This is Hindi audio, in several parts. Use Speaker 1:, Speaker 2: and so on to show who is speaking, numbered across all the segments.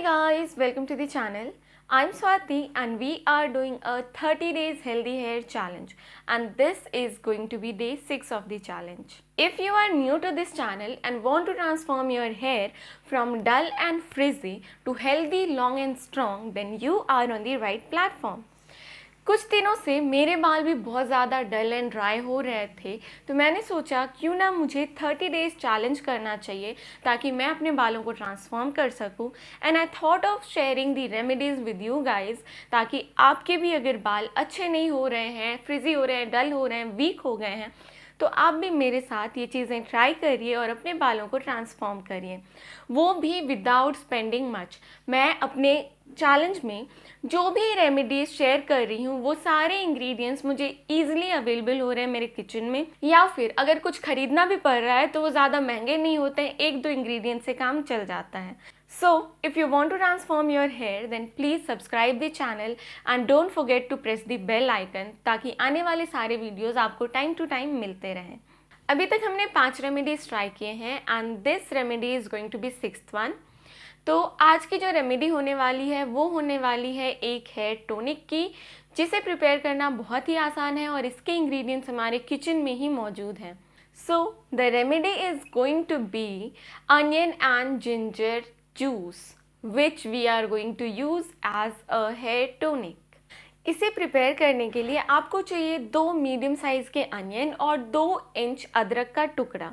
Speaker 1: guys, welcome to the channel. I'm Swati and we are doing a 30 days healthy hair challenge, and this is going to be day 6 of the challenge. If you are new to this channel and want to transform your hair from dull and frizzy to healthy, long and strong, then you are on the right platform. कुछ दिनों से मेरे बाल भी बहुत ज़्यादा डल एंड ड्राई हो रहे थे, तो मैंने सोचा क्यों ना मुझे 30 डेज़ चैलेंज करना चाहिए ताकि मैं अपने बालों को ट्रांसफॉर्म कर सकूं। And I thought of sharing the remedies with you guys, ताकि आपके भी अगर बाल अच्छे नहीं हो रहे हैं, फ्रिजी हो रहे हैं, डल हो रहे हैं, वीक हो गए हैं, तो आप भी मेरे साथ ये चीज़ें ट्राई करिए और अपने बालों को ट्रांसफॉर्म करिए, वो भी विदाउट स्पेंडिंग मच। मैं अपने चैलेंज में जो भी रेमेडीज शेयर कर रही हूँ वो सारे इंग्रेडिएंट्स मुझे ईजिली अवेलेबल हो रहे हैं मेरे किचन में, या फिर अगर कुछ खरीदना भी पड़ रहा है तो वो ज़्यादा महंगे नहीं होते हैं, 1-2 इंग्रेडिएंट से काम चल जाता है। So, if you want to transform your hair, then please subscribe the channel and don't forget to press the bell icon ताकि आने वाले सारे वीडियोस आपको टाइम टू टाइम मिलते रहें। अभी तक हमने 5 रेमेडीज ट्राई किए हैं and this remedy is going to be 6th one. तो आज की जो रेमेडी होने वाली है वो होने वाली है एक हेयर टोनिक की, जिसे प्रिपेयर करना बहुत ही आसान है और इसके इंग्रेडिएंट्स हमारे किचन में ही मौजूद हैं। So the remedy is going to be onion and ginger juice which we are going to use as a hair tonic। इसे प्रिपेयर करने के लिए आपको चाहिए 2 मीडियम साइज़ के अनियन और 2 इंच अदरक का टुकड़ा।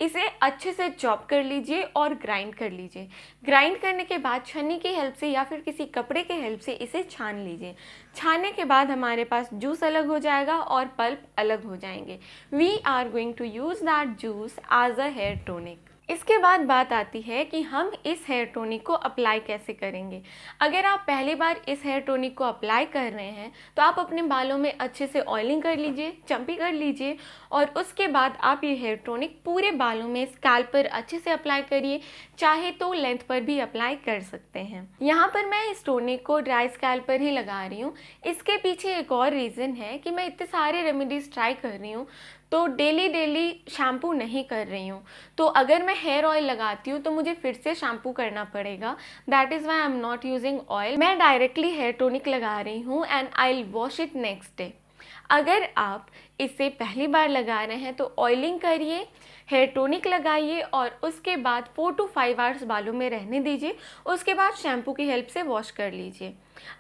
Speaker 1: इसे अच्छे से चॉप कर लीजिए और ग्राइंड कर लीजिए। ग्राइंड करने के बाद छन्नी की हेल्प से या फिर किसी कपड़े के हेल्प से इसे छान लीजिए। छानने के बाद हमारे पास जूस अलग हो जाएगा और पल्प अलग हो जाएंगे। We are going to use that juice as a hair tonic. इसके बाद बात आती है कि हम इस हेयर टोनिक को अप्लाई कैसे करेंगे। अगर आप पहली बार इस हेयर टोनिक को अप्लाई कर रहे हैं तो आप अपने बालों में अच्छे से ऑयलिंग कर लीजिए, चम्पी कर लीजिए और उसके बाद आप ये हेयर टोनिक पूरे बालों में स्कैल्प पर अच्छे से अप्लाई करिए, चाहे तो लेंथ पर भी अप्लाई कर सकते हैं। यहाँ पर मैं इस टोनिक को ड्राई स्कैल्प पर ही लगा रही हूँ। इसके पीछे एक और रीज़न है कि मैं इतने सारे रेमेडीज़ ट्राई कर रही हूँ तो डेली शैम्पू नहीं कर रही हूँ, तो अगर मैं हेयर ऑयल लगाती हूँ तो मुझे फिर से शैम्पू करना पड़ेगा। That is why I am not using oil. मैं डायरेक्टली हेयर टोनिक लगा रही हूँ and I will wash it next day. अगर आप इसे पहली बार लगा रहे हैं तो ऑयलिंग करिए, हेयर टोनिक लगाइए और उसके बाद 4 to 5 आवर्स बालों में रहने दीजिए। उसके बाद शैम्पू की हेल्प से वॉश कर लीजिए।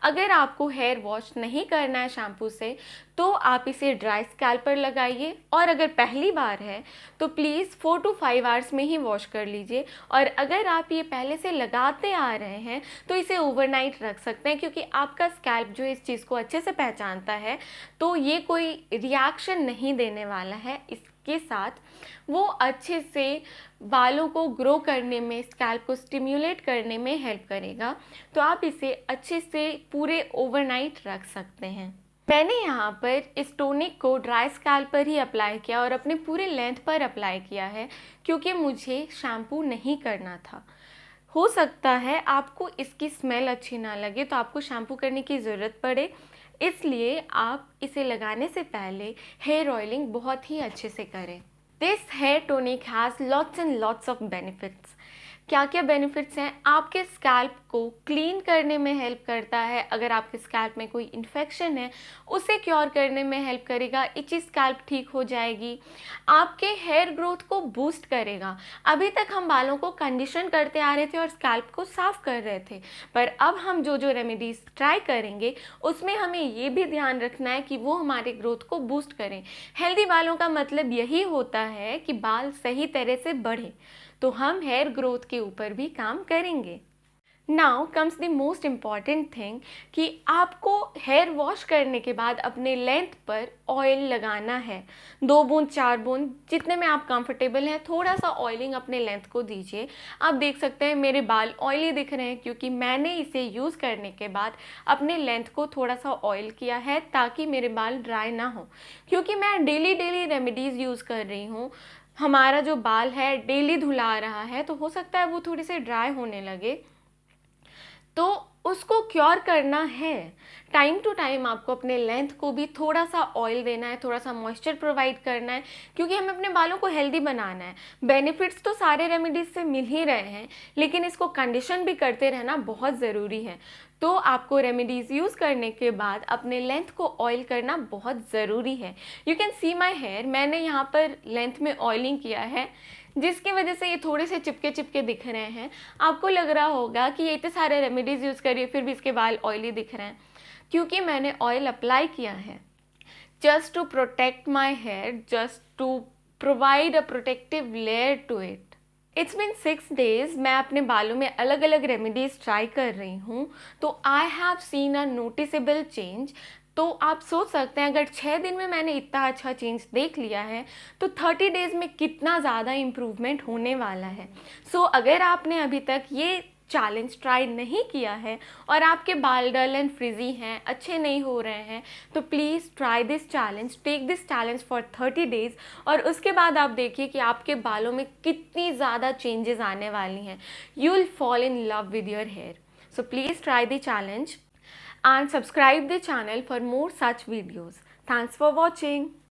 Speaker 1: अगर आपको हेयर वॉश नहीं करना है शैम्पू से तो आप इसे ड्राई स्कैल्प पर लगाइए, और अगर पहली बार है तो प्लीज़ 4 to 5 आवर्स में ही वॉश कर लीजिए। और अगर आप ये पहले से लगाते आ रहे हैं तो इसे ओवरनाइट रख सकते हैं, क्योंकि आपका स्कैल्प जो इस चीज़ को अच्छे से पहचानता है, तो ये कोई रिएक्शन नहीं देने वाला है। इसके साथ वो अच्छे से बालों को ग्रो करने में, स्कैल्प को स्टिम्युलेट करने में हेल्प करेगा। तो आप इसे अच्छे से पूरे ओवरनाइट रख सकते हैं। मैंने यहाँ पर इस टोनिक को ड्राई स्कैल्प पर ही अप्लाई किया और अपने पूरे लेंथ पर अप्लाई किया है, क्योंकि मुझे शैम्पू नहीं करना था। हो सकता है आपको इसकी स्मेल अच्छी ना लगे तो आपको शैम्पू करने की ज़रूरत पड़े, इसलिए आप इसे लगाने से पहले हेयर ऑयलिंग बहुत ही अच्छे से करें। This hair tonic has lots and lots of benefits. क्या क्या बेनिफिट्स हैं? आपके स्कैल्प को क्लीन करने में हेल्प करता है। अगर आपके स्कैल्प में कोई इन्फेक्शन है उसे क्योर करने में हेल्प करेगा, इची स्कैल्प ठीक हो जाएगी। आपके हेयर ग्रोथ को बूस्ट करेगा। अभी तक हम बालों को कंडीशन करते आ रहे थे और स्कैल्प को साफ कर रहे थे, पर अब हम जो रेमेडीज़ ट्राई करेंगे उसमें हमें ये भी ध्यान रखना है कि वो हमारे ग्रोथ को बूस्ट करें। हेल्दी बालों का मतलब यही होता है कि बाल सही तरह से बढ़े, तो हम हेयर ग्रोथ के ऊपर भी काम करेंगे। Now comes the most important thing कि आपको हेयर वॉश करने के बाद अपने लेंथ पर ऑयल लगाना है। 2 बूंद 4 बूंद जितने में आप कंफर्टेबल हैं, थोड़ा सा ऑयलिंग अपने लेंथ को दीजिए। आप देख सकते हैं मेरे बाल ऑयली दिख रहे हैं, क्योंकि मैंने इसे यूज़ करने के बाद अपने लेंथ को थोड़ा सा ऑयल किया है ताकि मेरे बाल ड्राई ना हो। क्योंकि मैं डेली रेमेडीज़ यूज़ कर रही हूँ, हमारा जो बाल है डेली धुला रहा है, तो हो सकता है वो थोड़े से ड्राई होने लगे। तो उसको क्योर करना है। टाइम टू टाइम आपको अपने लेंथ को भी थोड़ा सा ऑयल देना है, थोड़ा सा मॉइस्चर प्रोवाइड करना है, क्योंकि हमें अपने बालों को हेल्दी बनाना है। बेनिफिट्स तो सारे रेमेडीज से मिल ही रहे हैं, लेकिन इसको कंडीशन भी करते रहना बहुत ज़रूरी है। तो आपको रेमेडीज़ यूज़ करने के बाद अपने लेंथ को ऑयल करना बहुत ज़रूरी है। You can see my hair, मैंने यहाँ पर लेंथ में ऑयलिंग किया है, जिसकी वजह से ये थोड़े से चिपके चिपके दिख रहे हैं। आपको लग रहा होगा कि ये इतने सारे रेमेडीज़ यूज़ करिए फिर भी इसके बाल ऑयली दिख रहे हैं, क्योंकि मैंने ऑयल अप्लाई किया है just to protect my hair, just to provide a protective layer to it. It's been 6 days, मैं अपने बालों में अलग अलग रेमेडीज़ ट्राई कर रही हूँ, तो I have seen a noticeable change. तो आप सोच सकते हैं अगर 6 दिन में मैंने इतना अच्छा चेंज देख लिया है, तो 30 डेज़ में कितना ज़्यादा इम्प्रूवमेंट होने वाला है। सो अगर आपने अभी तक ये चैलेंज ट्राई नहीं किया है और आपके बाल डल एंड फ्रिजी हैं, अच्छे नहीं हो रहे हैं, तो please try this challenge, take this challenge for 30 days, और उसके बाद आप देखिए कि आपके बालों में कितनी ज़्यादा चेंजेस आने वाली हैं। You will fall in love with your hair. So please try the challenge and subscribe the channel for more such videos. Thanks for watching.